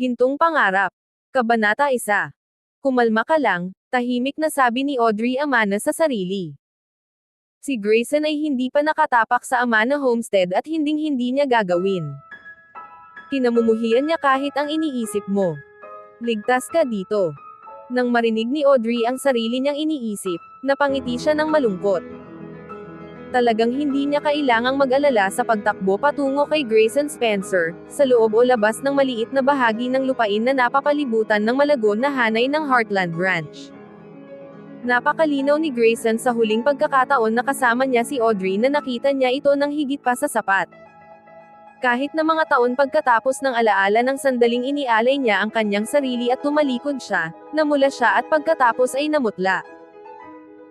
Gintong pangarap. Kabanata 1. Kumalma ka lang, tahimik na sabi ni Audrey Amana sa sarili. Si Grayson ay hindi pa nakatapak sa Amana Homestead at hinding-hindi niya gagawin. Kinamumuhian niya kahit ang iniisip mo. Ligtas ka dito. Nang marinig ni Audrey ang sarili niyang iniisip, napangiti siya ng malungkot. Talagang hindi niya kailangang mag-alala sa pagtakbo patungo kay Grayson Spencer, sa loob o labas ng maliit na bahagi ng lupain na napapalibutan ng malago na hanay ng Heartland Ranch. Napakalinaw ni Grayson sa huling pagkakataon na kasama niya si Audrey na nakita niya ito ng higit pa sa sapat. Kahit na mga taon pagkatapos ng alaala ng sandaling inialay niya ang kanyang sarili at tumalikod siya, namula siya at pagkatapos ay namutla.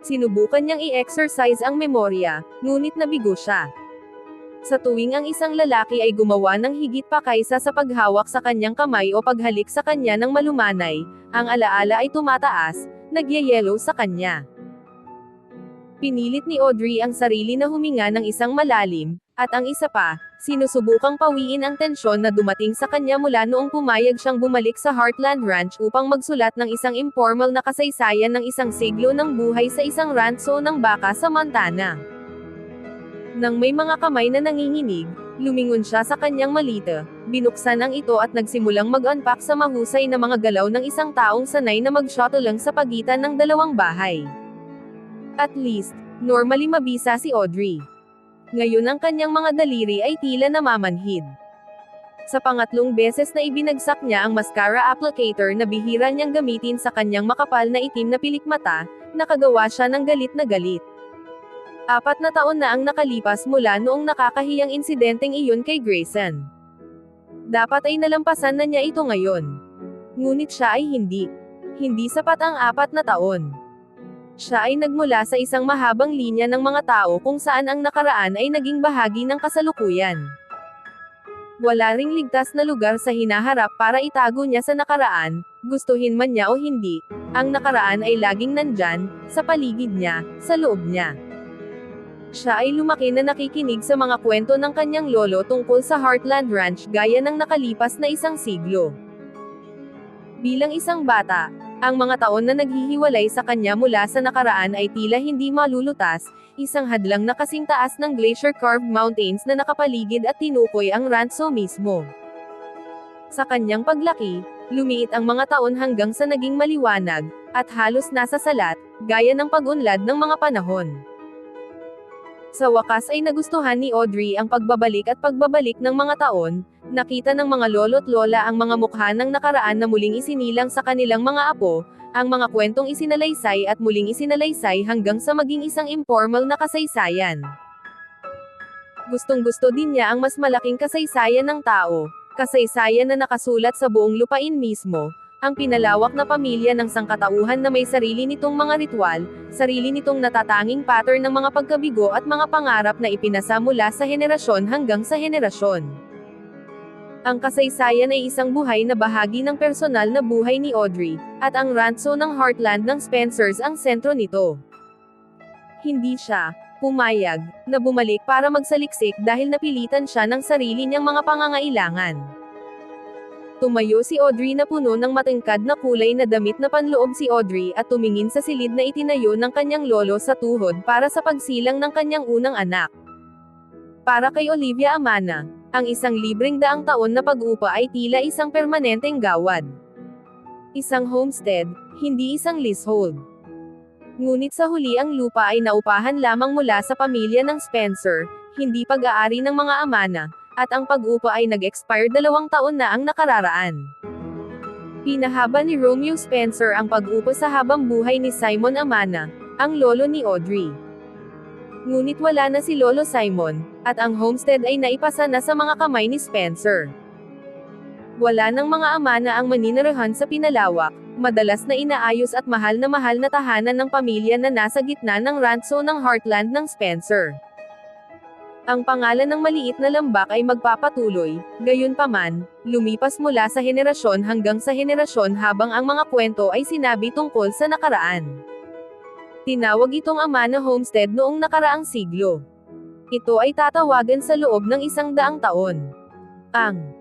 Sinubukan niyang i-exercise ang memorya, ngunit nabigo siya. Sa tuwing ang isang lalaki ay gumawa ng higit pa kaysa sa paghawak sa kanyang kamay o paghalik sa kanya ng malumanay, ang alaala ay tumataas, nagyayelo sa kanya. Pinilit ni Audrey ang sarili na huminga ng isang malalim, at ang isa pa, sinusubukang pawiin ang tensyon na dumating sa kanya mula noong pumayag siyang bumalik sa Heartland Ranch upang magsulat ng isang informal na kasaysayan ng isang siglo ng buhay sa isang rancho ng baka sa Montana. Nang may mga kamay na nanginginig, lumingon siya sa kanyang malita, binuksan ang ito at nagsimulang mag-unpack sa mahusay na mga galaw ng isang taong sanay na mag-shuttle lang sa pagitan ng dalawang bahay. At least, normally mabisa si Audrey. Ngayon ang kanyang mga daliri ay tila namamanhid. Sa pangatlong beses na ibinagsak niya ang mascara applicator na bihira niyang gamitin sa kanyang makapal na itim na pilikmata, nakagawa siya ng galit na galit. 4 na taon na ang nakalipas mula noong nakakahiyang insidenteng iyon kay Grayson. Dapat ay nalampasan na niya ito ngayon. Ngunit siya ay hindi. Hindi sapat ang 4 na taon. Siya ay nagmula sa isang mahabang linya ng mga tao kung saan ang nakaraan ay naging bahagi ng kasalukuyan. Wala ring ligtas na lugar sa hinaharap para itago niya sa nakaraan, gustuhin man niya o hindi, ang nakaraan ay laging nandyan, sa paligid niya, sa loob niya. Siya ay lumaki na nakikinig sa mga kwento ng kanyang lolo tungkol sa Heartland Ranch gaya ng nakalipas na isang siglo. Bilang isang bata, ang mga taon na naghihiwalay sa kanya mula sa nakaraan ay tila hindi malulutas, isang hadlang na kasing taas ng glacier-carved mountains na nakapaligid at tinukoy ang rancho mismo. Sa kanyang paglaki, lumiit ang mga taon hanggang sa naging maliwanag, at halos nasa salat, gaya ng pag-unlad ng mga panahon. Sa wakas ay nagustuhan ni Audrey ang pagbabalik at pagbabalik ng mga taon, nakita ng mga lolo't lola ang mga mukha ng nakaraan na muling isinilang sa kanilang mga apo, ang mga kwentong isinalaysay at muling isinalaysay hanggang sa maging isang informal na kasaysayan. Gustong-gusto din niya ang mas malaking kasaysayan ng tao, kasaysayan na nakasulat sa buong lupain mismo, ang pinalawak na pamilya ng sangkatauhan na may sarili nitong mga ritual, sarili nitong natatanging pattern ng mga pagkabigo at mga pangarap na ipinasa mula sa henerasyon hanggang sa henerasyon. Ang kasaysayan ay isang buhay na bahagi ng personal na buhay ni Audrey, at ang rancho ng Heartland ng Spencers ang sentro nito. Hindi siya pumayag na bumalik para magsaliksik dahil napilitan siya ng sarili niyang mga pangangailangan. Tumayo si Audrey na puno ng matingkad na kulay na damit na panloob si Audrey at tumingin sa silid na itinayo ng kanyang lolo sa tuhod para sa pagsilang ng kanyang unang anak. Para kay Olivia Amana, ang isang libreng daang taon na pag-upa ay tila isang permanenteng gawad. Isang homestead, hindi isang leasehold. Ngunit sa huli ang lupa ay naupahan lamang mula sa pamilya ng Spencer, hindi pag-aari ng mga Amana, at ang pag-upa ay nag-expire 2 taon na ang nakararaan. Pinahaba ni Romeo Spencer ang pag-upa sa habang buhay ni Simon Amana, ang lolo ni Audrey. Ngunit wala na si Lolo Simon, at ang homestead ay naipasa na sa mga kamay ni Spencer. Wala ng mga Amana ang maninirahan sa pinalawak, madalas na inaayos at mahal na tahanan ng pamilya na nasa gitna ng rancho ng Heartland ng Spencer. Ang pangalan ng maliit na lambak ay magpapatuloy, gayunpaman, lumipas mula sa henerasyon hanggang sa henerasyon habang ang mga kwento ay sinabi tungkol sa nakaraan. Tinawag itong Amana Homestead noong nakaraang siglo. Ito ay tatawagan sa loob ng 100 taon. Ang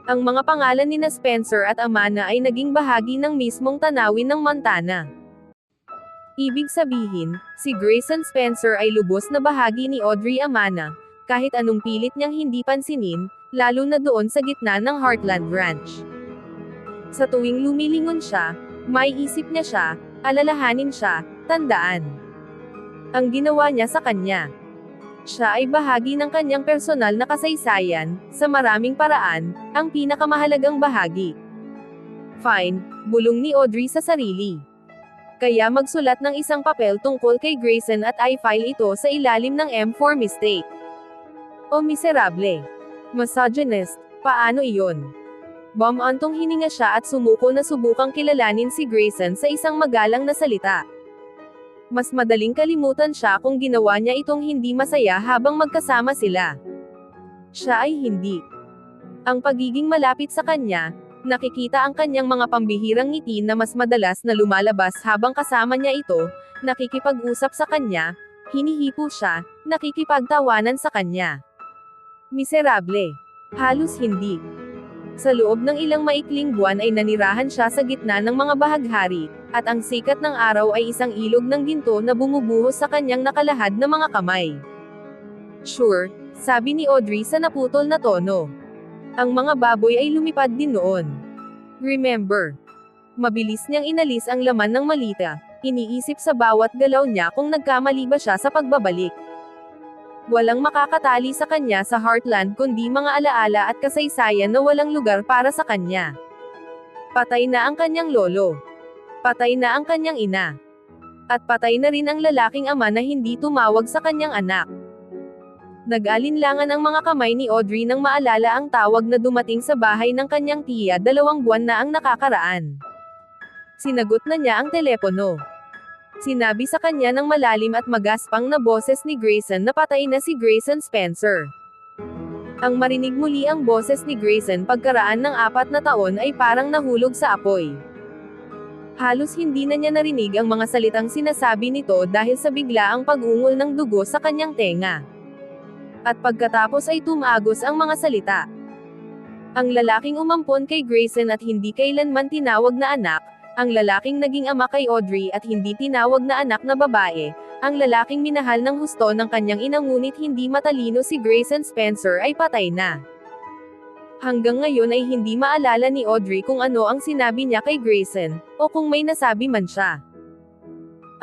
Ang mga pangalan nina Spencer at Amana ay naging bahagi ng mismong tanawin ng Montana. Ibig sabihin, si Grayson Spencer ay lubos na bahagi ni Audrey Amana, kahit anong pilit niyang hindi pansinin, lalo na doon sa gitna ng Heartland Ranch. Sa tuwing lumilingon siya, may isip niya siya, alalahanin siya, tandaan ang ginawa niya sa kanya. Siya ay bahagi ng kanyang personal na kasaysayan, sa maraming paraan, ang pinakamahalagang bahagi. Fine, bulong ni Audrey sa sarili. Kaya magsulat ng isang papel tungkol kay Grayson at i-file ito sa ilalim ng M4 mistake. O miserable. Misogynist, paano iyon? Bumantong hininga siya at sumuko na subukang kilalanin si Grayson sa isang magalang na salita. Mas madaling kalimutan siya kung ginawa niya itong hindi masaya habang magkasama sila. Siya ay hindi. Ang pagiging malapit sa kanya, nakikita ang kanyang mga pambihirang ngiti na mas madalas na lumalabas habang kasama niya ito, nakikipag-usap sa kanya, hinihipo siya, nakikipagtawanan sa kanya. Miserable. Halos hindi. Sa loob ng ilang maikling buwan ay nanirahan siya sa gitna ng mga bahaghari, at ang sikat ng araw ay isang ilog ng ginto na bumubuhos sa kanyang nakalahad na mga kamay. Sure, sabi ni Audrey sa naputol na tono. Ang mga baboy ay lumipad din noon. Remember. Mabilis niyang inalis ang laman ng malita, iniisip sa bawat galaw niya kung nagkamali ba siya sa pagbabalik. Walang makakatali sa kanya sa Heartland kundi mga alaala at kasaysayan na walang lugar para sa kanya. Patay na ang kanyang lolo. Patay na ang kanyang ina. At patay na rin ang lalaking ama na hindi tumawag sa kanyang anak. Nag-alinlangan ang mga kamay ni Audrey nang maalala ang tawag na dumating sa bahay ng kanyang tiya 2 buwan na ang nakakaraan. Sinagot na niya ang telepono. Sinabi sa kanya ng malalim at magaspang na boses ni Grayson na patay na si Grayson Spencer. Ang marinig muli ang boses ni Grayson pagkaraan ng 4 na taon ay parang nahulog sa apoy. Halos hindi na niya narinig ang mga salitang sinasabi nito dahil sa biglaang pag-ungol ng dugo sa kanyang tenga. At pagkatapos ay tumagos ang mga salita. Ang lalaking umampon kay Grayson at hindi kailanman tinawag na anak, ang lalaking naging ama kay Audrey at hindi tinawag na anak na babae, ang lalaking minahal ng husto ng kanyang ina ngunit hindi matalino si Grayson Spencer ay patay na. Hanggang ngayon ay hindi maalala ni Audrey kung ano ang sinabi niya kay Grayson, o kung may nasabi man siya.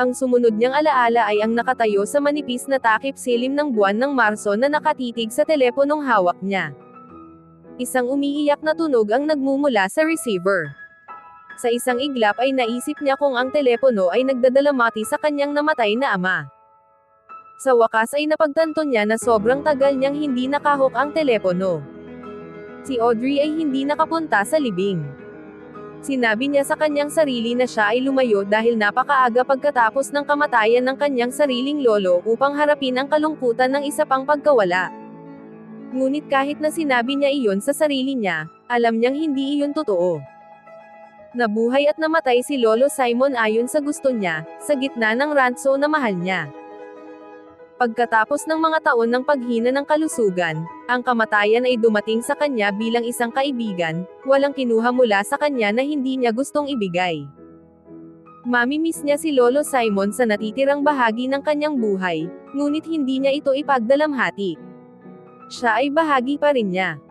Ang sumunod niyang alaala ay ang nakatayo sa manipis na takip silim ng buwan ng Marso na nakatitig sa teleponong hawak niya. Isang umiiyak na tunog ang nagmumula sa receiver. Sa isang iglap ay naisip niya kung ang telepono ay nagdadalamati sa kanyang namatay na ama. Sa wakas ay napagtanto niya na sobrang tagal niyang hindi nakahok ang telepono. Si Audrey ay hindi nakapunta sa libing. Sinabi niya sa kanyang sarili na siya ay lumayo dahil napakaaga pagkatapos ng kamatayan ng kanyang sariling lolo upang harapin ang kalungkutan ng isa pang pagkawala. Ngunit kahit na sinabi niya iyon sa sarili niya, alam niyang hindi iyon totoo. Nabuhay at namatay si Lolo Simon ayon sa gusto niya, sa gitna ng rancho na mahal niya. Pagkatapos ng mga taon ng paghina ng kalusugan, ang kamatayan ay dumating sa kanya bilang isang kaibigan, walang kinuha mula sa kanya na hindi niya gustong ibigay. Mamimiss niya si Lolo Simon sa natitirang bahagi ng kanyang buhay, ngunit hindi niya ito ipagdalamhati. Siya ay bahagi pa rin niya.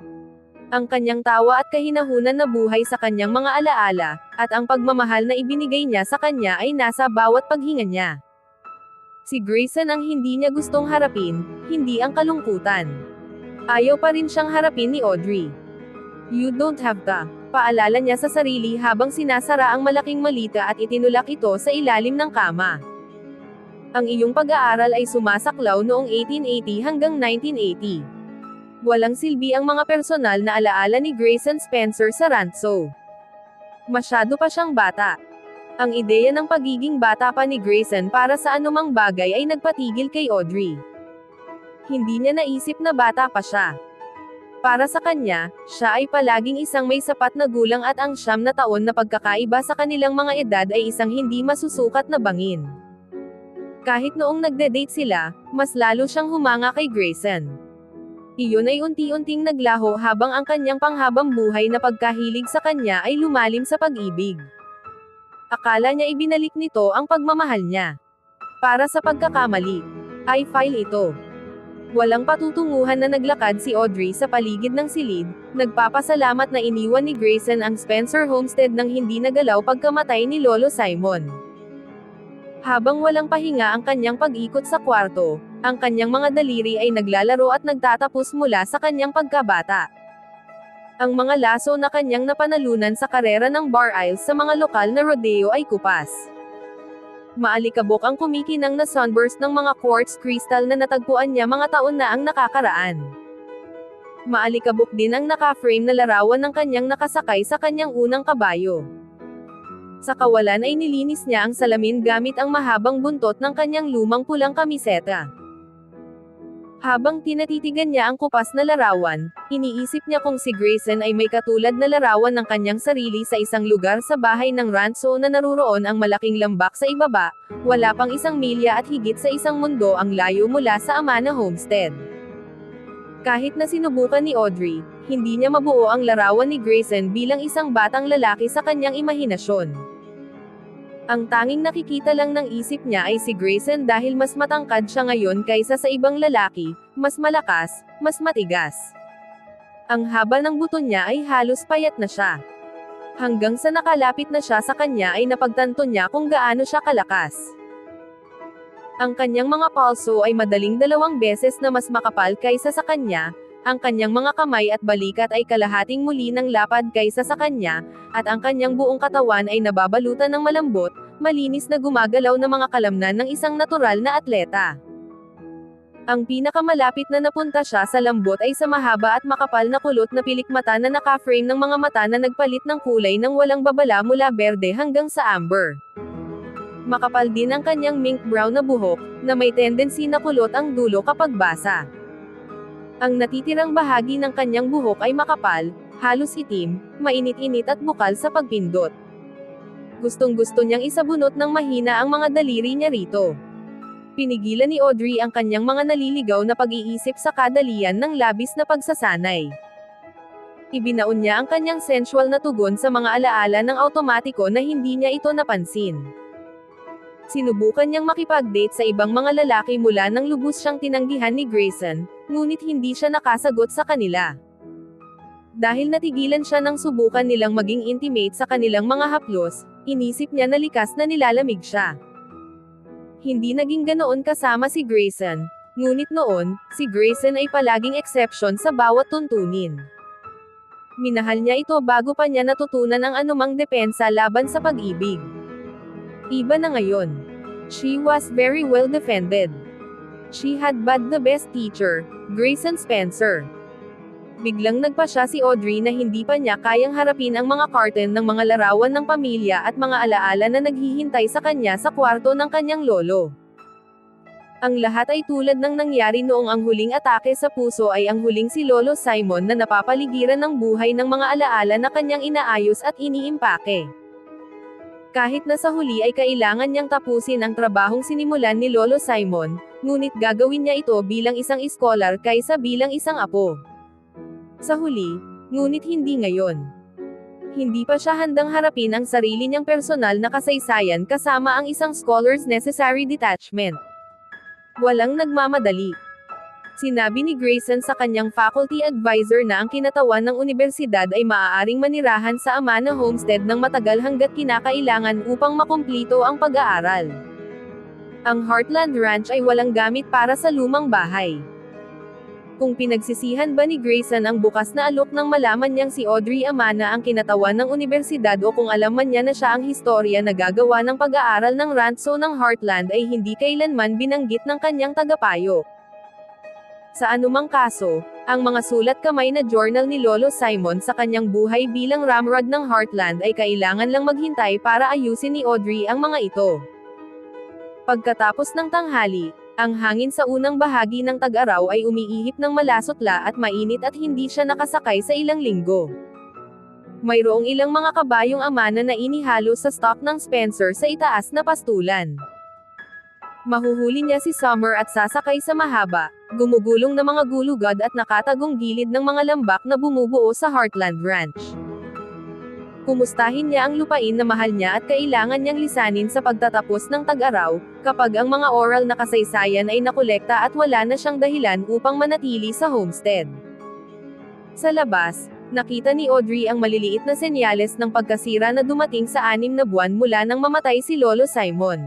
Ang kanyang tawa at kahinahunan na buhay sa kanyang mga alaala, at ang pagmamahal na ibinigay niya sa kanya ay nasa bawat paghinga niya. Si Grayson ang hindi niya gustong harapin, hindi ang kalungkutan. Ayaw pa rin siyang harapin ni Audrey. You don't have to, paalala niya sa sarili habang sinasara ang malaking malita at itinulak ito sa ilalim ng kama. Ang iyong pag-aaral ay sumasaklaw noong 1880 hanggang 1980. Walang silbi ang mga personal na alaala ni Grayson Spencer sa rancho. Masyado pa siyang bata. Ang ideya ng pagiging bata pa ni Grayson para sa anumang bagay ay nagpatigil kay Audrey. Hindi niya naisip na bata pa siya. Para sa kanya, siya ay palaging isang may sapat na gulang at ang 9 na taon na pagkakaiba sa kanilang mga edad ay isang hindi masusukat na bangin. Kahit noong nagde-date sila, mas lalo siyang humanga kay Grayson. Iyon ay unti-unting naglaho habang ang kanyang panghabang buhay na pagkahilig sa kanya ay lumalim sa pag-ibig. Akala niya ibinalik nito ang pagmamahal niya. Para sa pagkakamali, ay file ito. Walang patutunguhan na naglakad si Audrey sa paligid ng silid, nagpapasalamat na iniwan ni Grayson ang Spencer homestead nang hindi nagalaw pagkamatay ni Lolo Simon. Habang walang pahinga ang kanyang pag-ikot sa kwarto, ang kanyang mga daliri ay naglalaro at nagtatapos mula sa kanyang pagkabata. Ang mga laso na kanyang napanalunan sa karera ng bar aisles sa mga lokal na rodeo ay kupas. Maalikabok ang kumikinang na sunburst ng mga quartz crystal na natagpuan niya mga taon na ang nakakaraan. Maalikabok din ang naka-frame na larawan ng kanyang nakasakay sa kanyang unang kabayo. Sa kawalan ay nilinis niya ang salamin gamit ang mahabang buntot ng kanyang lumang pulang kamiseta. Habang tinatitigan niya ang kupas na larawan, iniisip niya kung si Grayson ay may katulad na larawan ng kanyang sarili sa isang lugar sa bahay ng ranso na naruroon ang malaking lambak sa ibaba, wala pang 1 milya at higit sa isang mundo ang layo mula sa ama na homestead. Kahit na sinubukan ni Audrey, hindi niya mabuo ang larawan ni Grayson bilang isang batang lalaki sa kanyang imahinasyon. Ang tanging nakikita lang ng isip niya ay si Grayson dahil mas matangkad siya ngayon kaysa sa ibang lalaki, mas malakas, mas matigas. Ang haba ng buto niya ay halos payat na siya. Hanggang sa nakalapit na siya sa kanya ay napagtanto niya kung gaano siya kalakas. Ang kanyang mga palso ay madaling 2 beses na mas makapal kaysa sa kanya, ang kanyang mga kamay at balikat ay kalahating muli ng lapad kaysa sa kanya, at ang kanyang buong katawan ay nababalutan ng malambot, malinis na gumagalaw na mga kalamnan ng isang natural na atleta. Ang pinakamalapit na napunta siya sa lambot ay sa mahaba at makapal na kulot na pilikmata na naka-frame ng mga mata na nagpalit ng kulay ng walang babala mula berde hanggang sa amber. Makapal din ang kanyang mink brown na buhok, na may tendency na kulot ang dulo kapag basa. Ang natitirang bahagi ng kanyang buhok ay makapal, halos itim, mainit-init at bukal sa pagpindot. Gustong-gusto niyang isabunot ng mahina ang mga daliri niya rito. Pinigilan ni Audrey ang kanyang mga naliligaw na pag-iisip sa kadalian ng labis na pagsasanay. Ibinaon niya ang kanyang sensual na tugon sa mga alaala ng automatiko na hindi niya ito napansin. Sinubukan niyang makipag-date sa ibang mga lalaki mula nang lubos siyang tinanggihan ni Grayson, ngunit hindi siya nakasagot sa kanila. Dahil natigilan siya nang subukan nilang maging intimate sa kanilang mga haplos, inisip niya na likas na nilalamig siya. Hindi naging ganoon kasama si Grayson, ngunit noon, si Grayson ay palaging exception sa bawat tuntunin. Minahal niya ito bago pa niya natutunan ang anumang depensa laban sa pag-ibig. Iba na ngayon. She was very well defended. She had but the best teacher, Grayson Spencer. Biglang nagpasya si Audrey na hindi pa niya kayang harapin ang mga curtain ng mga larawan ng pamilya at mga alaala na naghihintay sa kanya sa kwarto ng kanyang lolo. Ang lahat ay tulad ng nangyari noong ang huling atake sa puso ay ang huling si Lolo Simon na napapaligiran ng buhay ng mga alaala na kanyang inaayos at iniimpake. Kahit na sa huli ay kailangan niyang tapusin ang trabahong sinimulan ni Lolo Simon, ngunit gagawin niya ito bilang isang iskolar kaysa bilang isang apo. Sa huli, ngunit hindi ngayon. Hindi pa siya handang harapin ang sarili niyang personal na kasaysayan kasama ang isang scholar's necessary detachment. Walang nagmamadali. Sinabi ni Grayson sa kanyang faculty advisor na ang kinatawan ng universidad ay maaaring manirahan sa ama na homestead ng matagal hanggat kinakailangan upang makumplito ang pag-aaral. Ang Heartland Ranch ay walang gamit para sa lumang bahay. Kung pinagsisihan ba ni Grayson ang bukas na alok nang malaman niyang si Audrey Amana ang kinatawan ng universidad o kung alam man niya na siya ang historya na gagawa ng pag-aaral ng rancho ng Heartland ay hindi kailanman binanggit ng kanyang tagapayo. Sa anumang kaso, ang mga sulat kamay na journal ni Lolo Simon sa kanyang buhay bilang ramrod ng Heartland ay kailangan lang maghintay para ayusin ni Audrey ang mga ito. Pagkatapos ng tanghali, ang hangin sa unang bahagi ng tag-araw ay umiihip ng malasotla at mainit at hindi siya nakasakay sa ilang linggo. Mayroong ilang mga kabayong amana na inihalo sa stock ng Spencer sa itaas na pastulan. Mahuhuli niya si Summer at sasakay sa mahaba, Gumugulong na mga gulugad at nakatagong gilid ng mga lambak na bumubuo sa Heartland Ranch. Kumustahin niya ang lupain na mahal niya at kailangan niyang lisanin sa pagtatapos ng tag-araw, kapag ang mga oral na kasaysayan ay nakolekta at wala na siyang dahilan upang manatili sa homestead. Sa labas, nakita ni Audrey ang maliliit na senyales ng pagkasira na dumating sa 6 na buwan mula nang mamatay si Lolo Simon.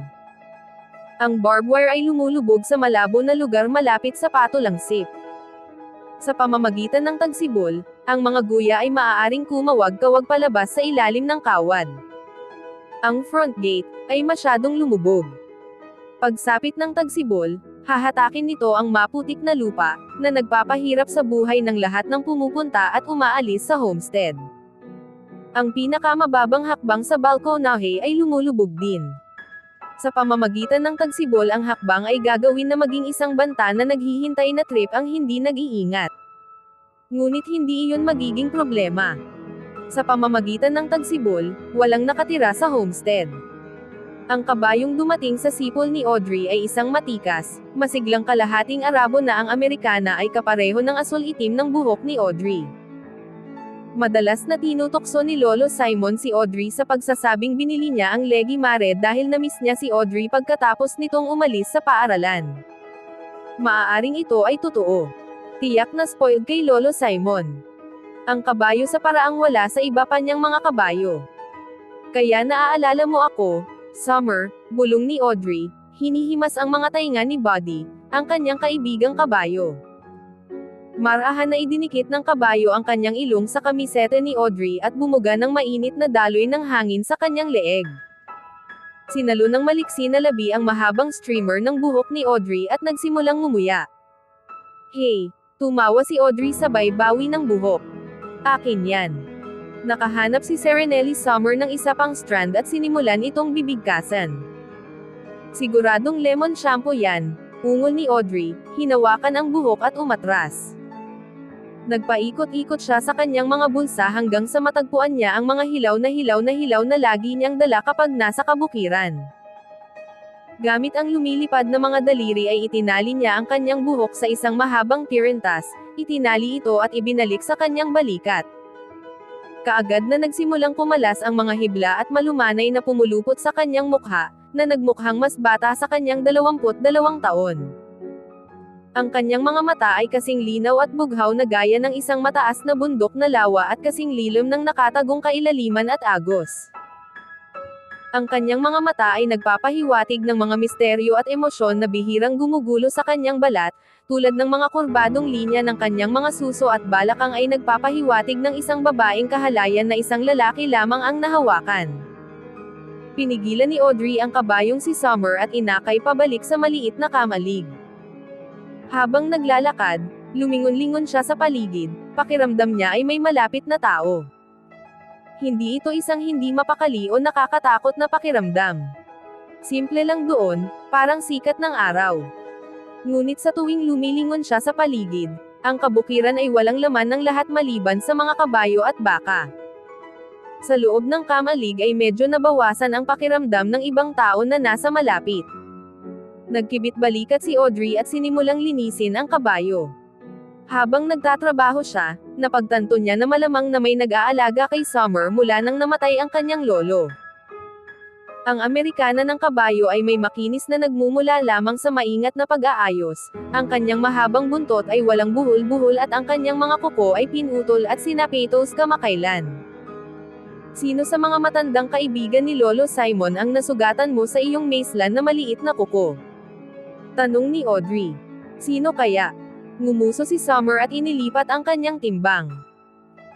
Ang barbed wire ay lumulubog sa malabo na lugar malapit sa patulangsip. Sa pamamagitan ng tagsibol, ang mga guya ay maaaring kumawag-kawag palabas sa ilalim ng kawad. Ang front gate ay masyadong lumubog. Pagsapit ng tagsibol, hahatakin nito ang maputik na lupa, na nagpapahirap sa buhay ng lahat ng pumupunta at umaalis sa homestead. Ang pinakamababang hakbang sa balkonahe ay lumulubog din. Sa pamamagitan ng tagsibol ang hakbang ay gagawin na maging isang banta na naghihintay na trip ang hindi nag-iingat. Ngunit hindi iyon magiging problema. Sa pamamagitan ng tagsibol, walang nakatira sa homestead. Ang kabayong dumating sa sipol ni Audrey ay isang matikas, masiglang kalahating Arabo na ang Amerikana ay kapareho ng asul-itim ng buhok ni Audrey. Madalas na tinutokso ni Lolo Simon si Audrey sa pagsasabing binili niya ang Legi Mare dahil na-miss niya si Audrey pagkatapos nitong umalis sa paaralan. Maaaring ito ay totoo. Tiyak na spoiled kay Lolo Simon ang kabayo sa paraang wala sa iba pa niyang mga kabayo. Kaya naaalala mo ako, Summer, bulong ni Audrey, hinihimas ang mga tainga ni Buddy, ang kanyang kaibigang kabayo. Marahan na idinikit ng kabayo ang kanyang ilong sa kamisete ni Audrey at bumuga ng mainit na daloy ng hangin sa kanyang leeg. Sinalo ng maliksi na labi ang mahabang streamer ng buhok ni Audrey at nagsimulang ngumuya. Hey! Tumawa si Audrey sabay bawi ng buhok. Akin yan. Nakahanap si Serenelli Summer ng isa pang strand at sinimulan itong bibigkasan. Siguradong lemon shampoo yan, ungol ni Audrey, hinawakan ang buhok at umatras. Nagpaikot-ikot siya sa kanyang mga bulsa hanggang sa matagpuan niya ang mga hilaw na lagi niyang dala kapag nasa kabukiran. Gamit ang lumilipad na mga daliri ay itinali niya ang kanyang buhok sa isang mahabang tirintas, itinali ito at ibinalik sa kanyang balikat. Kaagad na nagsimulang kumalas ang mga hibla at malumanay na pumulupot sa kanyang mukha, na nagmukhang mas bata sa kanyang 22 taon. Ang kanyang mga mata ay kasing linaw at bughaw na gaya ng isang mataas na bundok na lawa at kasing lilim ng nakatagong kailaliman at agos. Ang kanyang mga mata ay nagpapahiwatig ng mga misteryo at emosyon na bihirang gumugulo sa kanyang balat, tulad ng mga kurbadong linya ng kanyang mga suso at balakang ay nagpapahiwatig ng isang babaeng kahalayan na isang lalaki lamang ang nahawakan. Pinigilan ni Audrey ang kabayong si Summer at inakay pabalik sa maliit na kamalig. Habang naglalakad, lumingon-lingon siya sa paligid, pakiramdam niya ay may malapit na tao. Hindi ito isang hindi mapakali o nakakatakot na pakiramdam. Simple lang doon, parang sikat ng araw. Ngunit sa tuwing lumilingon siya sa paligid, ang kabukiran ay walang laman ng lahat maliban sa mga kabayo at baka. Sa loob ng kamalig ay medyo nabawasan ang pakiramdam ng ibang tao na nasa malapit. Nagkibit balikat si Audrey at sinimulang linisin ang kabayo. Habang nagtatrabaho siya, napagtanto niya na malamang na may nag-aalaga kay Summer mula nang namatay ang kanyang lolo. Ang Amerikana ng kabayo ay may makinis na nagmumula lamang sa maingat na pag-aayos, ang kanyang mahabang buntot ay walang buhol-buhol at ang kanyang mga kuko ay pinutol at sinapitos kamakailan. Sino sa mga matandang kaibigan ni Lolo Simon ang nasugatan mo sa iyong maceland na maliit na kuko? Tanong ni Audrey. Sino kaya? Ngumuso si Summer at inilipat ang kanyang timbang.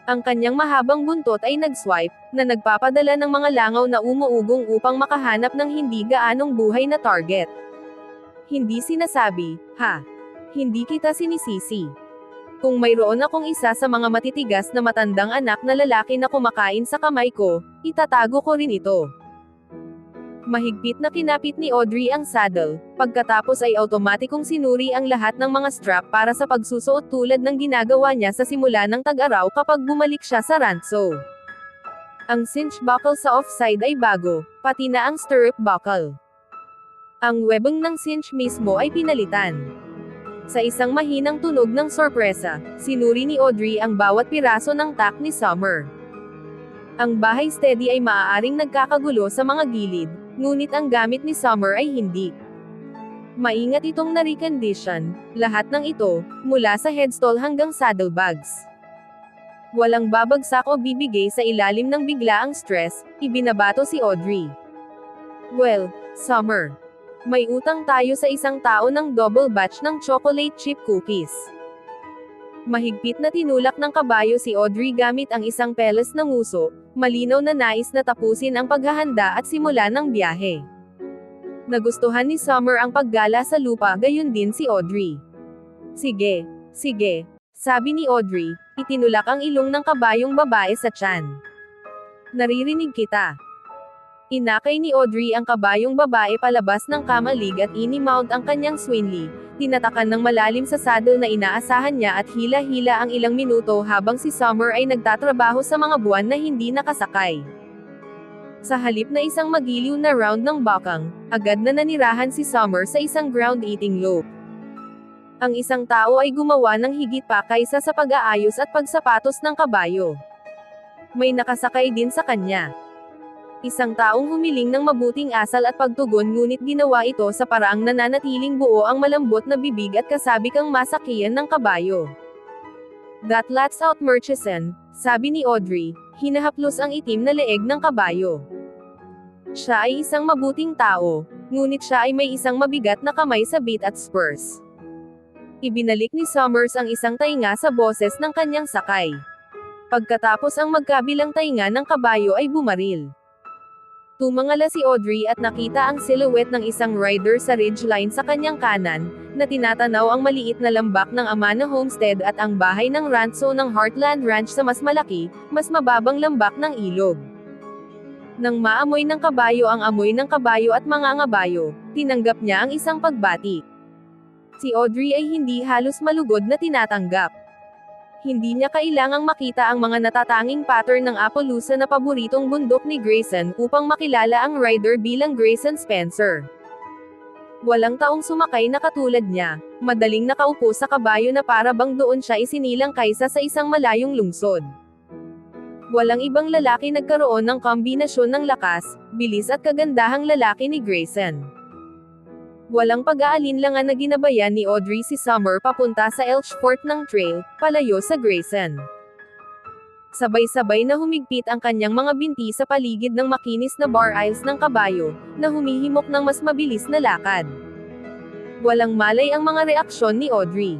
Ang kanyang mahabang buntot ay nag-swipe, na nagpapadala ng mga langaw na umuugong upang makahanap ng hindi gaanong buhay na target. Hindi sinasabi, ha? Hindi kita sinisisi. Kung mayroon akong isa sa mga matitigas na matandang anak na lalaki na kumakain sa kamay ko, itatago ko rin ito. Mahigpit na kinapit ni Audrey ang saddle, pagkatapos ay automatikong sinuri ang lahat ng mga strap para sa pagsusuot tulad ng ginagawa niya sa simula ng tag-araw kapag bumalik siya sa rancho. Ang cinch buckle sa offside ay bago, pati na ang stirrup buckle. Ang webeng ng cinch mismo ay pinalitan. Sa isang mahinang tunog ng sorpresa, sinuri ni Audrey ang bawat piraso ng tack ni Summer. Ang bahay steady ay maaaring nagkakagulo sa mga gilid, ngunit ang gamit ni Summer ay hindi. Maingat itong na-recondition, lahat ng ito, mula sa headstall hanggang saddlebags. Walang babagsak o bibigay sa ilalim ng biglaang stress, ibinabato si Audrey. Well, Summer. May utang tayo sa isang tao ng double batch ng chocolate chip cookies. Mahigpit na tinulak ng kabayo si Audrey gamit ang isang peles na nguso, malinaw na nais na tapusin ang paghahanda at simula ng biyahe. Nagustuhan ni Summer ang paggala sa lupa, gayon din si Audrey. Sige, sige, sabi ni Audrey, itinulak ang ilong ng kabayong babae sa tiyan. Naririnig kita. Inakay ni Audrey ang kabayong babae palabas ng kamalig at ini-mount ang kanyang Swinley, tinatakan ng malalim sa saddle na inaasahan niya at hila-hila ang ilang minuto habang si Summer ay nagtatrabaho sa mga buwan na hindi nakasakay. Sa halip na isang magiliw na round ng bakang, agad na nanirahan si Summer sa isang ground-eating lope. Ang isang tao ay gumawa ng higit pa kaysa sa pag-aayos at pagsapatos ng kabayo. May nakasakay din sa kanya. Isang taong humiling ng mabuting asal at pagtugon, ngunit ginawa ito sa paraang nananatiling buo ang malambot na bibig at kasabikang masakiyan ng kabayo. That lets out Murchison, sabi ni Audrey, hinahaplos ang itim na leeg ng kabayo. Siya ay isang mabuting tao, ngunit siya ay may isang mabigat na kamay sa bit at spurs. Ibinalik ni Summers ang isang tainga sa boses ng kanyang sakay. Pagkatapos ang magkabilang tainga ng kabayo ay bumaril. Tumangala si Audrey at nakita ang silhouette ng isang rider sa ridgeline sa kanyang kanan, na tinatanaw ang maliit na lambak ng Amana Homestead at ang bahay ng rancho ng Heartland Ranch sa mas malaki, mas mababang lambak ng ilog. Nang maamoy ng kabayo ang amoy ng kabayo at mga ngabayo, tinanggap niya ang isang pagbati. Si Audrey ay hindi halos malugod na tinatanggap. Hindi niya kailangang makita ang mga natatanging pattern ng Appaloosa na paboritong bundok ni Grayson upang makilala ang rider bilang Grayson Spencer. Walang taong sumakay na katulad niya, madaling nakaupo sa kabayo na para bang doon siya isinilang kaysa sa isang malayong lungsod. Walang ibang lalaki nagkaroon ng kombinasyon ng lakas, bilis at kagandahang lalaki ni Grayson. Walang pag-aalinlangan na ginabayan ni Audrey si Summer papunta sa Elchfort ng trail, palayo sa Grayson. Sabay-sabay na humigpit ang kanyang mga binti sa paligid ng makinis na bar aisles ng kabayo, na humihimok ng mas mabilis na lakad. Walang malay ang mga reaksyon ni Audrey.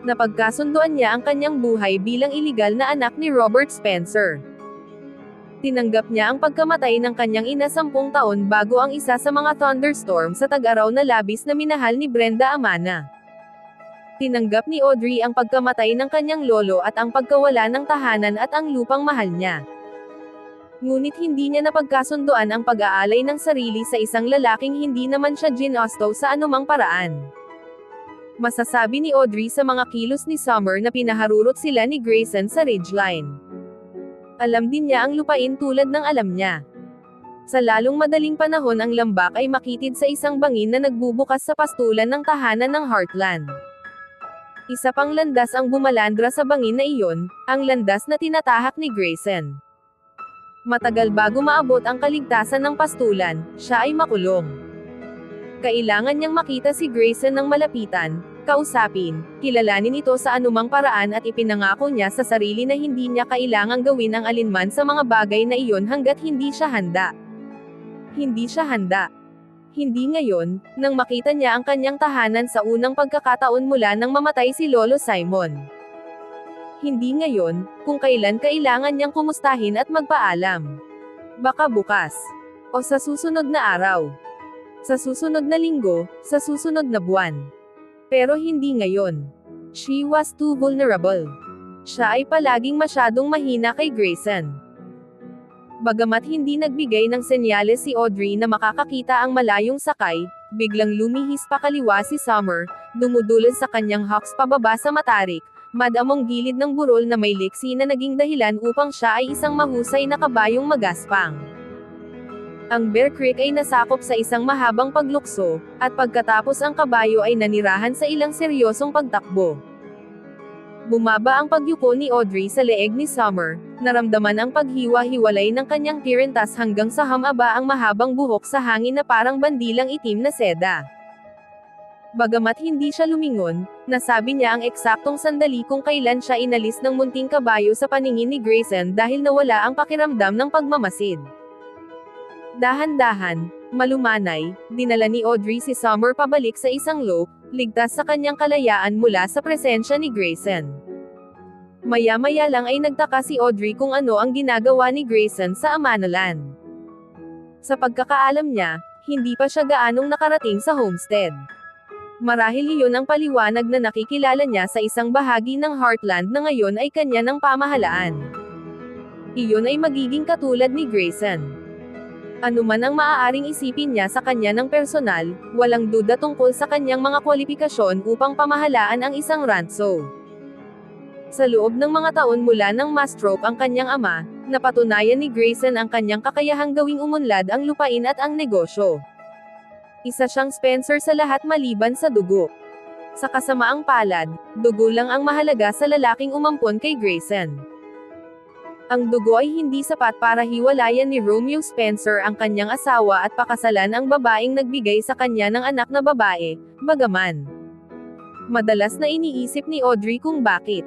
Napagkasunduan niya ang kanyang buhay bilang iligal na anak ni Robert Spencer. Tinanggap niya ang pagkamatay ng kanyang ina 10 taon bago ang isa sa mga thunderstorm sa tag-araw na labis na minahal ni Brenda Amana. Tinanggap ni Audrey ang pagkamatay ng kanyang lolo at ang pagkawala ng tahanan at ang lupang mahal niya. Ngunit hindi niya napagkasunduan ang pag-aalay ng sarili sa isang lalaking hindi naman siya ginusto sa anumang paraan. Masasabi ni Audrey sa mga kilos ni Summer na pinaharurot sila ni Grayson sa ridgeline. Alam din niya ang lupain tulad ng alam niya. Sa lalong madaling panahon ang lambak ay makitid sa isang bangin na nagbubukas sa pastulan ng tahanan ng Heartland. Isa pang landas ang bumalandra sa bangin na iyon, ang landas na tinatahak ni Grayson. Matagal bago maabot ang kaligtasan ng pastulan, siya ay makulong. Kailangan niyang makita si Grayson ng malapitan, kausapin, kilalanin ito sa anumang paraan at ipinangako niya sa sarili na hindi niya kailangang gawin ang alinman sa mga bagay na iyon hanggat hindi siya handa. Hindi siya handa. Hindi ngayon, nang makita niya ang kanyang tahanan sa unang pagkakataon mula nang mamatay si Lolo Simon. Hindi ngayon, kung kailan kailangan niyang kumustahin at magpaalam. Baka bukas. O sa susunod na araw. Sa susunod na linggo, sa susunod na buwan. Pero hindi ngayon. She was too vulnerable. Siya ay palaging masyadong mahina kay Grayson. Bagamat hindi nagbigay ng senyales si Audrey na makakakita ang malayong sakay, biglang lumihis pa kaliwa si Summer, dumudulog sa kanyang hawks pababa sa matarik, madamong gilid ng burol na may liksi na naging dahilan upang siya ay isang mahusay na kabayong magaspang. Ang Bear Creek ay nasakop sa isang mahabang paglukso, at pagkatapos ang kabayo ay nanirahan sa ilang seryosong pagtakbo. Bumaba ang pagyuko ni Audrey sa leeg ni Summer, naramdaman ang paghiwa-hiwalay ng kanyang tirentas hanggang sa hamaba ang mahabang buhok sa hangin na parang bandilang itim na seda. Bagamat hindi siya lumingon, nasabi niya ang eksaktong sandali kung kailan siya inalis ng munting kabayo sa paningin ni Grayson dahil nawala ang pakiramdam ng pagmamasid. Dahan-dahan, malumanay, dinala ni Audrey si Summer pabalik sa isang loop, ligtas sa kanyang kalayaan mula sa presensya ni Grayson. Maya-maya lang ay nagtaka si Audrey kung ano ang ginagawa ni Grayson sa Amanalan. Sa pagkakaalam niya, hindi pa siya gaanong nakarating sa homestead. Marahil iyon ang paliwanag na nakikilala niya sa isang bahagi ng Heartland na ngayon ay kanya ng pamahalaan. Iyon ay magiging katulad ni Grayson. Ano man ang maaaring isipin niya sa kanya ng personal, walang duda tungkol sa kanyang mga kwalifikasyon upang pamahalaan ang isang ranso. Sa loob ng mga taon mula nang ma-stroke ang kanyang ama, napatunayan ni Grayson ang kanyang kakayahang gawing umunlad ang lupain at ang negosyo. Isa siyang Spencer sa lahat maliban sa dugo. Sa kasamaang palad, dugo lang ang mahalaga sa lalaking umampon kay Grayson. Ang dugo ay hindi sapat para hiwalayan ni Romeo Spencer ang kanyang asawa at pakasalan ang babaeng nagbigay sa kanya ng anak na babae, bagaman. Madalas na iniisip ni Audrey kung bakit.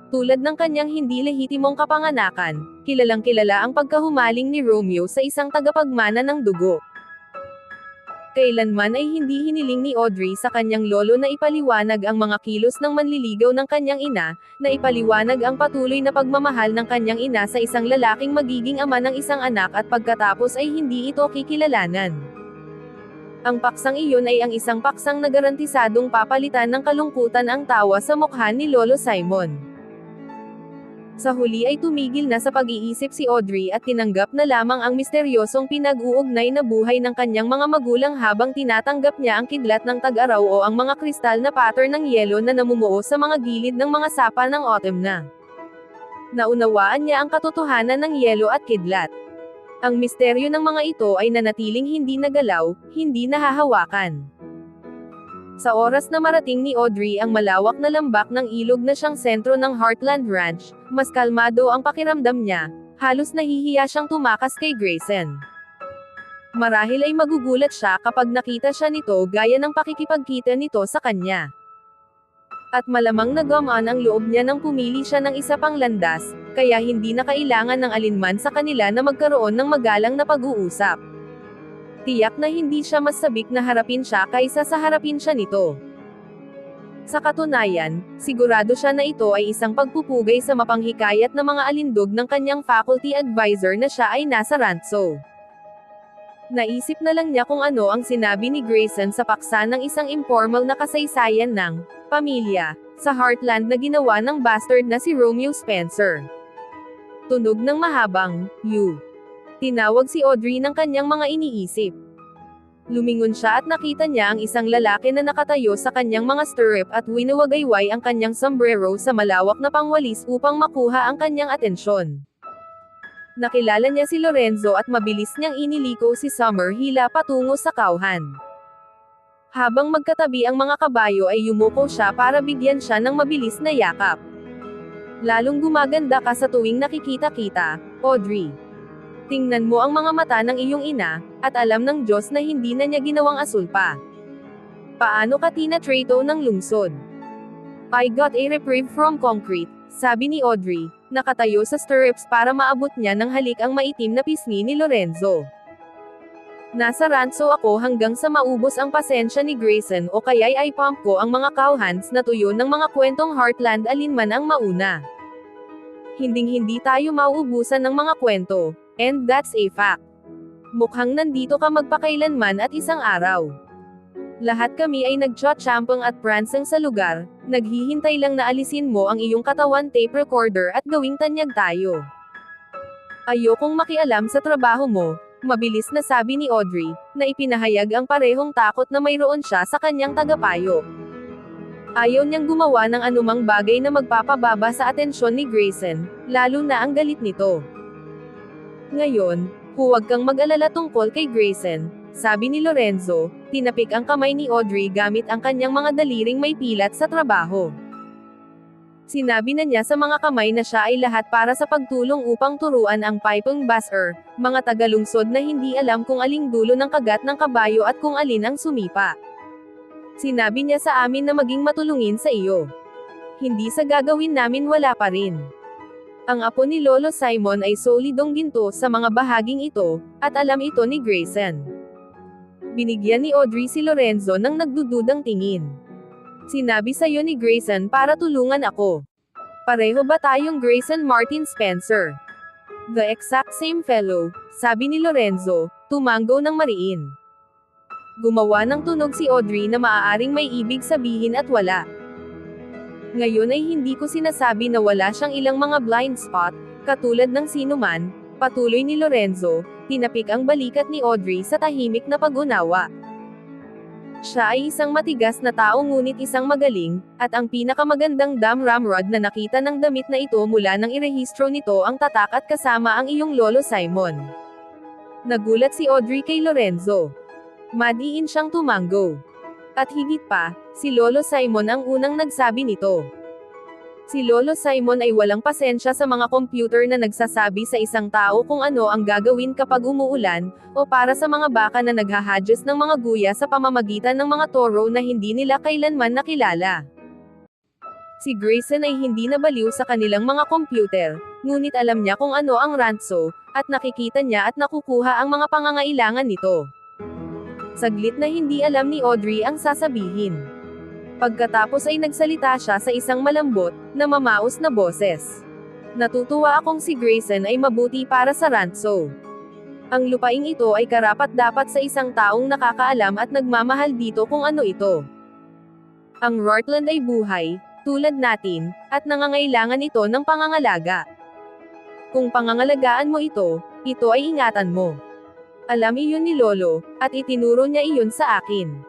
Tulad ng kanyang hindi lehitimong kapanganakan, kilalang-kilala ang pagkahumaling ni Romeo sa isang tagapagmana ng dugo. Kailanman ay hindi hiniling ni Audrey sa kanyang lolo na ipaliwanag ang mga kilos ng manliligaw ng kanyang ina, na ipaliwanag ang patuloy na pagmamahal ng kanyang ina sa isang lalaking magiging ama ng isang anak at pagkatapos ay hindi ito kikilalanan. Ang paksang iyon ay ang isang paksang na garantisadong papalitan ng kalungkutan ang tawa sa mukha ni Lolo Simon. Sa huli ay tumigil na sa pag-iisip si Audrey at tinanggap na lamang ang misteryosong pinag-uugnay na buhay ng kanyang mga magulang habang tinatanggap niya ang kidlat ng tag-araw o ang mga kristal na pattern ng yelo na namumuo sa mga gilid ng mga sapa ng autumn na. Naunawaan niya ang katotohanan ng yelo at kidlat. Ang misteryo ng mga ito ay nanatiling hindi nagalaw, hindi nahahawakan. Sa oras na marating ni Audrey ang malawak na lambak ng ilog na siyang sentro ng Heartland Ranch, mas kalmado ang pakiramdam niya, halos nahihiya siyang tumakas kay Grayson. Marahil ay magugulat siya kapag nakita siya nito gaya ng pakikipagkita nito sa kanya. At malamang nagamaan ang loob niya nang pumili siya ng isa pang landas, kaya hindi na kailangan ng alinman sa kanila na magkaroon ng magalang na pag-uusap. Tiyak na hindi siya mas sabik na harapin siya kaysa sa harapin siya nito. Sa katunayan, sigurado siya na ito ay isang pagpupugay sa mapanghikayat na mga alindog ng kanyang faculty advisor na siya ay nasa ranso. Naisip na lang niya kung ano ang sinabi ni Grayson sa paksa ng isang informal na kasaysayan ng pamilya sa Heartland na ginawa ng bastard na si Romeo Spencer. Tunog ng mahabang "you." Tinawag si Audrey ng kanyang mga iniisip. Lumingon siya at nakita niya ang isang lalaki na nakatayo sa kanyang mga stirrup at winawagayway ang kanyang sombrero sa malawak na pangwalis upang makuha ang kanyang atensyon. Nakilala niya si Lorenzo at mabilis niyang iniliko si Summerhill patungo sa kauhan. Habang magkatabi ang mga kabayo ay yumuko siya para bigyan siya ng mabilis na yakap. Lalong gumaganda ka sa tuwing nakikita-kita, Audrey. Tingnan mo ang mga mata ng iyong ina, at alam ng Diyos na hindi na niya ginawang asul pa. Paano ka tinatrato ng lungsod? I got a reprieve from concrete, sabi ni Audrey, nakatayo sa stirrups para maabot niya ng halik ang maitim na pisngi ni Lorenzo. Nasa ranso ako hanggang sa maubos ang pasensya ni Grayson o kaya'y ay pump ko ang mga cowhands na tuyo ng mga kwentong Heartland alinman ang mauna. Hinding-hindi tayo mauubusan ng mga kwento. And that's a fact. Mukhang nandito ka magpakailanman at isang araw. Lahat kami ay nagtsatsyampang at pransang sa lugar, naghihintay lang na alisin mo ang iyong katawan tape recorder at gawing tanyag tayo. Ayokong makialam sa trabaho mo, mabilis na sabi ni Audrey, na ipinahayag ang parehong takot na mayroon siya sa kanyang tagapayo. Ayaw niyang gumawa ng anumang bagay na magpapababa sa atensyon ni Grayson, lalo na ang galit nito. Ngayon, Huwag kang mag-alala tungkol kay Grayson, sabi ni Lorenzo, tinapik ang kamay ni Audrey gamit ang kanyang mga daliring may pilat sa trabaho. Sinabi na niya sa mga kamay na siya ay lahat para sa pagtulong upang turuan ang Pipong Basher, mga tagalungsod na hindi alam kung aling dulo ng kagat ng kabayo at kung alin ang sumipa. Sinabi niya sa amin na maging matulungin sa iyo. Hindi sa gagawin namin wala pa rin. Ang apo ni Lolo Simon ay solidong ginto sa mga bahaging ito, at alam ito ni Grayson. Binigyan ni Audrey si Lorenzo ng nagdududang tingin. Sinabi sa'yo ni Grayson para tulungan ako. Pareho ba tayong Grayson Martin Spencer? The exact same fellow, sabi ni Lorenzo, tumango ng mariin. Gumawa ng tunog si Audrey na maaaring may ibig sabihin at wala. Ngayon ay hindi ko sinasabi na wala siyang ilang mga blind spot, katulad ng sinuman, patuloy ni Lorenzo, tinapik ang balikat ni Audrey sa tahimik na pag-unawa. Siya ay isang matigas na tao ngunit isang magaling, at ang pinakamagandang ramrod na nakita ng damit na ito mula nang irehistro nito ang tatak at kasama ang iyong Lolo Simon. Nagulat si Audrey kay Lorenzo. Madiin siyang tumango. At higit pa, si Lolo Simon ang unang nagsabi nito. Si Lolo Simon ay walang pasensya sa mga computer na nagsasabi sa isang tao kung ano ang gagawin kapag umuulan, o para sa mga baka na naghahadjust ng mga guya sa pamamagitan ng mga toro na hindi nila kailanman nakilala. Si Grayson ay hindi nabaliw sa kanilang mga computer, ngunit alam niya kung ano ang ranso, at nakikita niya at nakukuha ang mga pangangailangan nito. Saglit na hindi alam ni Audrey ang sasabihin. Pagkatapos ay nagsalita siya sa isang malambot, na mamaos na boses. Natutuwa akong si Grayson ay mabuti para sa ranso. Ang lupaing ito ay karapat-dapat sa isang taong nakakaalam at nagmamahal dito kung ano ito. Ang Rortland ay buhay, tulad natin, at nangangailangan ito ng pangangalaga. Kung pangangalagaan mo ito ay ingatan mo. Alam iyon ni Lolo, at itinuro niya iyon sa akin.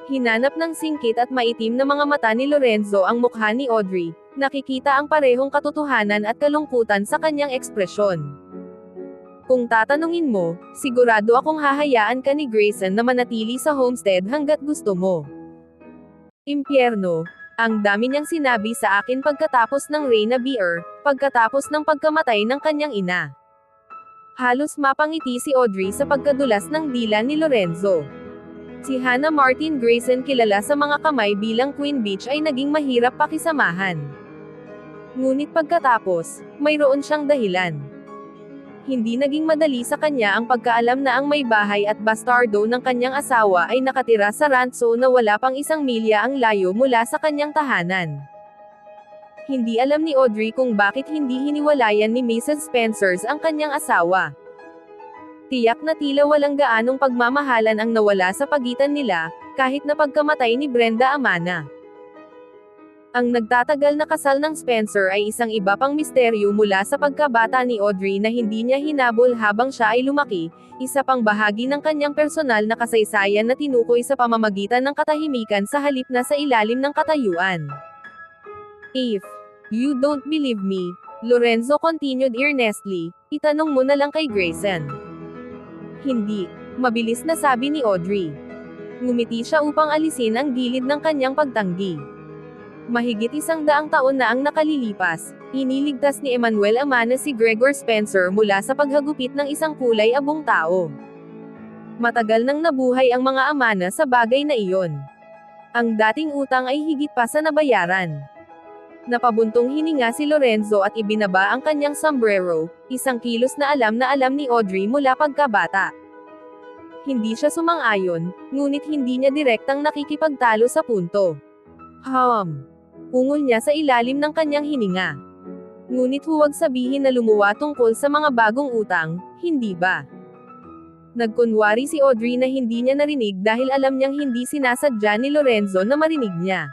Hinanap ng singkit at maitim na mga mata ni Lorenzo ang mukha ni Audrey, nakikita ang parehong katotohanan at kalungkutan sa kanyang ekspresyon. Kung tatanungin mo, sigurado akong hahayaan ka ni Grayson na manatili sa homestead hanggat gusto mo. Impyerno, ang dami niyang sinabi sa akin pagkatapos ng Reyna Beer, pagkatapos ng pagkamatay ng kanyang ina. Halos mapangiti si Audrey sa pagkadulas ng dila ni Lorenzo. Si Hannah Martin Grayson, kilala sa mga kamay bilang Queen Beach, ay naging mahirap pakisamahan. Ngunit pagkatapos, mayroon siyang dahilan. Hindi naging madali sa kanya ang pagkaalam na ang may bahay at bastardo ng kanyang asawa ay nakatira sa ranso na wala pang 1 milya ang layo mula sa kanyang tahanan. Hindi alam ni Audrey kung bakit hindi hiniwalayan ni Mrs. Spencers ang kanyang asawa. Tiyak na tila walang gaanong pagmamahalan ang nawala sa pagitan nila, kahit na pagkamatay ni Brenda Amana. Ang nagtatagal na kasal ng Spencer ay isang iba pang misteryo mula sa pagkabata ni Audrey na hindi niya hinabol habang siya ay lumaki, isa pang bahagi ng kanyang personal na kasaysayan na tinukoy sa pamamagitan ng katahimikan sa halip na sa ilalim ng katayuan. If you don't believe me, Lorenzo continued earnestly, itanong mo na lang kay Grayson. Hindi, mabilis na sabi ni Audrey. Ngumiti siya upang alisin ang gilid ng kanyang pagtanggi. Mahigit 100 taon na ang nakalilipas, iniligtas ni Emmanuel Amana si Gregor Spencer mula sa paghagupit ng isang kulay abong tao. Matagal nang nabuhay ang mga Amana sa bagay na iyon. Ang dating utang ay higit pa sa nabayaran. Napabuntong hininga si Lorenzo at ibinaba ang kanyang sombrero, isang kilos na alam ni Audrey mula pagkabata. Hindi siya sumang-ayon, ngunit hindi niya direktang nakikipagtalo sa punto. Ungol niya sa ilalim ng kanyang hininga. Ngunit huwag sabihin na lumuwa tungkol sa mga bagong utang, hindi ba? Nagkunwari si Audrey na hindi niya narinig dahil alam niyang hindi sinasadya ni Lorenzo na marinig niya.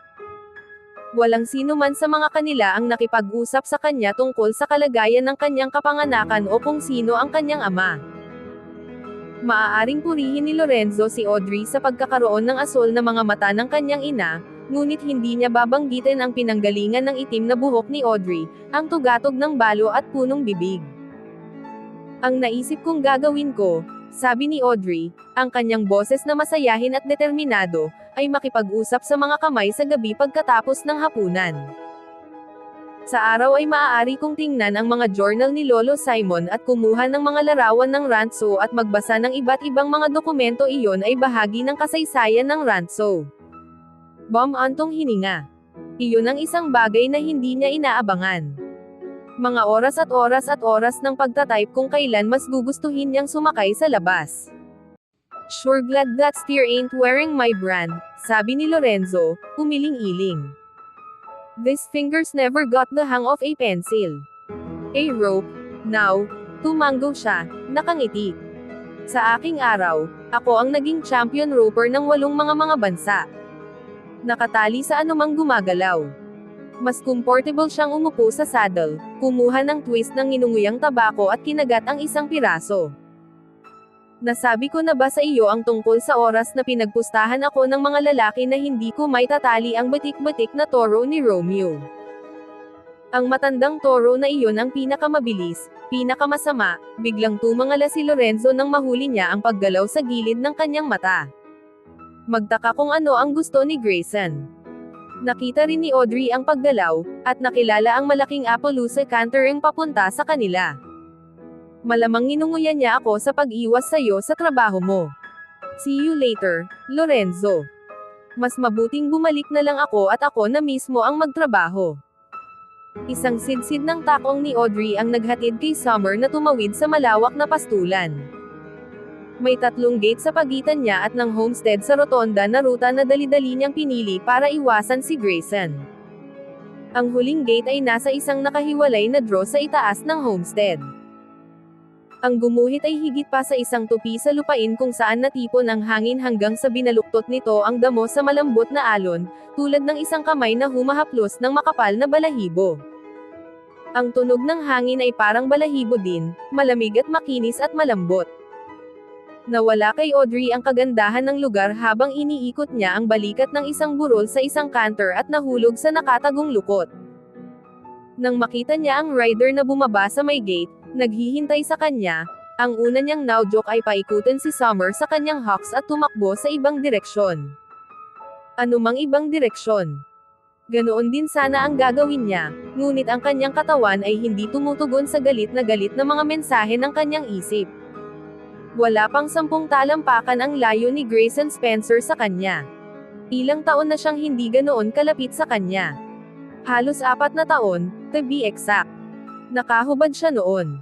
Walang sino man sa mga kanila ang nakipag-usap sa kanya tungkol sa kalagayan ng kanyang kapanganakan o kung sino ang kanyang ama. Maaaring purihin ni Lorenzo si Audrey sa pagkakaroon ng asol na mga mata ng kanyang ina, ngunit hindi niya babanggitin ang pinanggalingan ng itim na buhok ni Audrey, ang tugatog ng balo at punong bibig. Ang naisip kong gagawin ko, sabi ni Audrey, ang kanyang boses na masayahin at determinado, ay makipag-usap sa mga kamay sa gabi pagkatapos ng hapunan. Sa araw ay maaari kong tingnan ang mga journal ni Lolo Simon at kumuha ng mga larawan ng Ranso at magbasa ng iba't ibang mga dokumento. Iyon ay bahagi ng kasaysayan ng Ranso. Antong hininga. Iyon ang isang bagay na hindi niya inaabangan. Mga oras at oras ng pagtatype kung kailan mas gugustuhin niyang sumakay sa labas. Sure glad that steer ain't wearing my brand, sabi ni Lorenzo, umiling-iling. These fingers never got the hang of a pencil. A rope, now, tumango siya, nakangiti. Sa aking araw, ako ang naging champion roper ng 8 mga bansa. Nakatali sa anumang gumagalaw. Mas comfortable siyang umupo sa saddle, kumuha ng twist ng inunguyang tabako at kinagat ang isang piraso. Nasabi ko na ba sa iyo ang tungkol sa oras na pinagpustahan ako ng mga lalaki na hindi ko may tatali ang batik-batik na toro ni Romeo? Ang matandang toro na iyon ang pinakamabilis, pinakamasama, biglang tumangala si Lorenzo nang mahuli niya ang paggalaw sa gilid ng kanyang mata. Magtaka kung ano ang gusto ni Grayson. Nakita rin ni Audrey ang paggalaw, at nakilala ang malaking Appaloosa cantering papunta sa kanila. Malamang ninunguyan niya ako sa pag-iwas sa'yo sa trabaho mo. See you later, Lorenzo. Mas mabuting bumalik na lang ako at ako na mismo ang magtrabaho. Isang sidsid ng takong ni Audrey ang naghatid kay Summer na tumawid sa malawak na pastulan. May 3 gate sa pagitan niya at ng homestead sa rotonda na ruta na dali-dali niyang pinili para iwasan si Grayson. Ang huling gate ay nasa isang nakahiwalay na draw sa itaas ng homestead. Ang gumuhit ay higit pa sa isang tupi sa lupain kung saan natipon ang hangin hanggang sa binaluktot nito ang damo sa malambot na alon, tulad ng isang kamay na humahaplos ng makapal na balahibo. Ang tunog ng hangin ay parang balahibo din, malamig at makinis at malambot. Nawala kay Audrey ang kagandahan ng lugar habang iniikot niya ang balikat ng isang burol sa isang canter at nahulog sa nakatagong lukot. Nang makita niya ang rider na bumaba sa may gate, naghihintay sa kanya, ang una niyang naudyok ay paikutin si Summer sa kanyang hawks at tumakbo sa ibang direksyon. Anumang ibang direksyon. Ganoon din sana ang gagawin niya, ngunit ang kanyang katawan ay hindi tumutugon sa galit na mga mensahe ng kanyang isip. Wala pang 10 talampakan ang layo ni Grayson Spencer sa kanya. Ilang taon na siyang hindi ganoon kalapit sa kanya. Halos 4 na taon, to be exact. Nakahubad siya noon.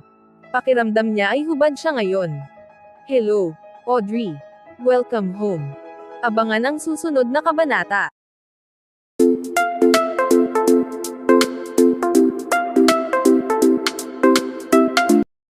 Pakiramdam niya ay hubad siya ngayon. Hello, Audrey. Welcome home. Abangan ang susunod na kabanata.